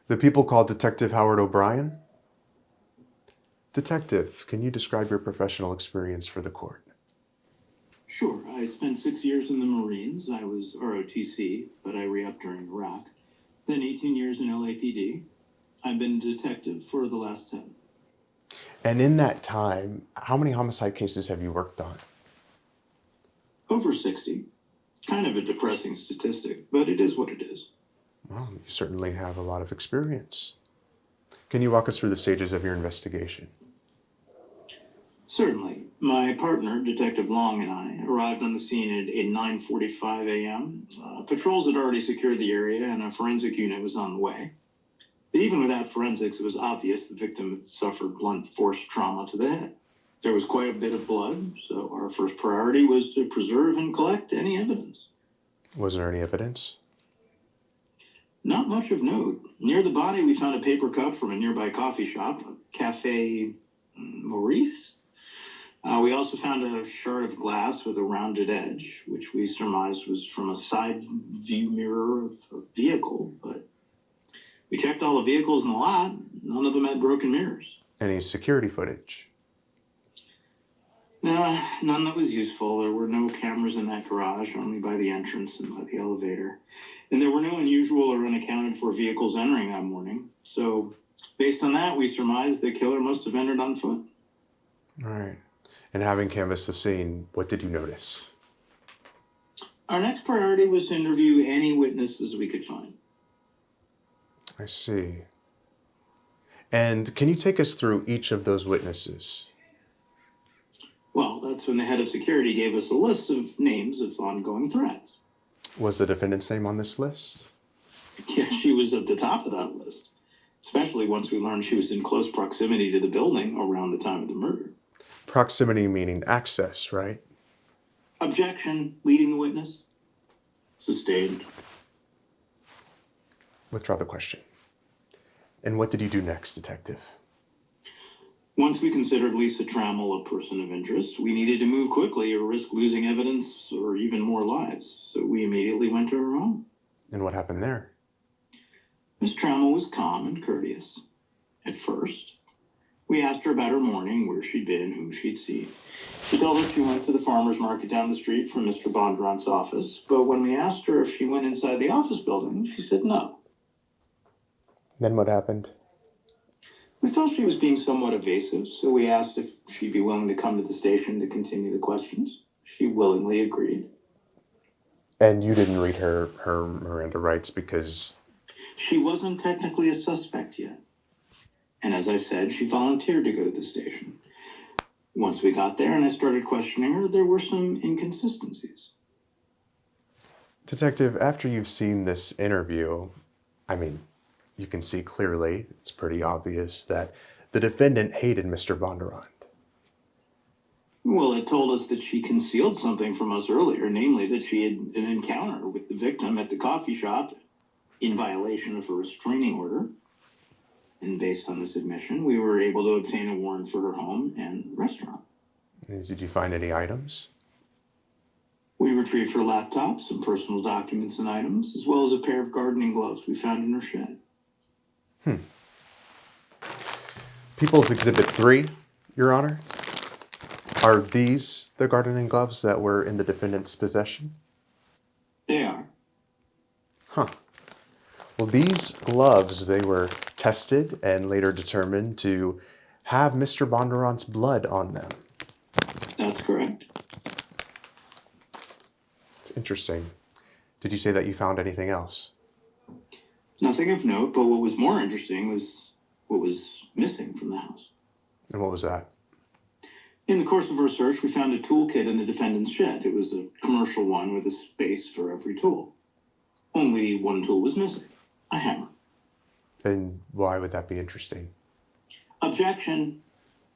The people called Detective Howard O'Brien. Detective, can you describe your professional experience for the court? Sure. I spent 6 years in the Marines. I was ROTC, but I re-upped during Iraq. Then 18 years in LAPD. I've been a detective for the last 10. And in that time, how many homicide cases have you worked on? Over 60. Kind of a depressing statistic, but it is what it is. Well, you certainly have a lot of experience. Can you walk us through the stages of your investigation? Certainly. My partner, Detective Long, and I arrived on the scene at 9:45 a.m. Patrols had already secured the area, and a forensic unit was on the way. But even without forensics, it was obvious the victim had suffered blunt force trauma to the head. There was quite a bit of blood, so our first priority was to preserve and collect any evidence. Was there any evidence? Not much of note. Near the body, we found a paper cup from a nearby coffee shop, Cafe Maurice. We also found a shard of glass with a rounded edge, which we surmised was from a side view mirror of a vehicle, but we checked all the vehicles in the lot. None of them had broken mirrors. Any security footage? None that was useful. There were no cameras in that garage, only by the entrance and by the elevator. And there were no unusual or unaccounted for vehicles entering that morning. So based on that, we surmised the killer must have entered on foot. All right. And having canvassed the scene, what did you notice? Our next priority was to interview any witnesses we could find. I see. And can you take us through each of those witnesses? Well, that's when the head of security gave us a list of names of ongoing threats. Was the defendant's name on this list? Yeah, she was at the top of that list, especially once we learned she was in close proximity to the building around the time of the murder. Proximity meaning access, right? Objection. Leading the witness. Sustained. Withdraw the question. And what did you do next, Detective? Once we considered Lisa Trammell a person of interest, we needed to move quickly or risk losing evidence or even more lives. So we immediately went to her home. And what happened there? Miss Trammell was calm and courteous. At first, we asked her about her morning, where she'd been, who she'd seen. She told us she went to the farmer's market down the street from Mr. Bondurant's office, but when we asked her if she went inside the office building, she said no. Then what happened? We felt she was being somewhat evasive, so we asked if she'd be willing to come to the station to continue the questions. She willingly agreed. And you didn't read her Miranda rights because... She wasn't technically a suspect yet. And as I said, she volunteered to go to the station. Once we got there and I started questioning her, there were some inconsistencies. Detective, after you've seen this interview, you can see clearly, it's pretty obvious that the defendant hated Mr. Bondurant. Well, it told us that she concealed something from us earlier, namely that she had an encounter with the victim at the coffee shop in violation of a restraining order. And based on this admission, we were able to obtain a warrant for her home and restaurant. Did you find any items? We retrieved her laptop, some personal documents and items, as well as a pair of gardening gloves we found in her shed. People's Exhibit 3, Your Honor. Are these the gardening gloves that were in the defendant's possession? They are. Well, these gloves, they were tested and later determined to have Mr. Bondurant's blood on them. That's correct. It's interesting. Did you say that you found anything else? Nothing of note, but what was more interesting was what was missing from the house. And what was that? In the course of our search, we found a toolkit in the defendant's shed. It was a commercial one with a space for every tool. Only one tool was missing, a hammer. And why would that be interesting? Objection.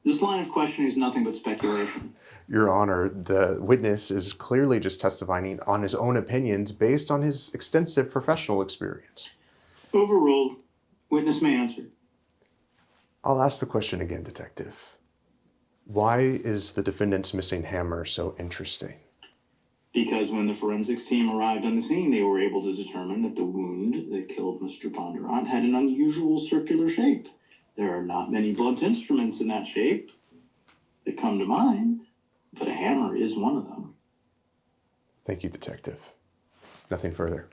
This line of questioning is nothing but speculation. Your Honor, the witness is clearly just testifying on his own opinions based on his extensive professional experience. Overruled. Witness may answer. I'll ask the question again, Detective. Why is the defendant's missing hammer so interesting? because when the forensics team arrived on the scene, they were able to determine that the wound that killed Mr. Bondurant had an unusual circular shape. There are not many blunt instruments in that shape that come to mind, but a hammer is one of them. Thank you, Detective. Nothing further.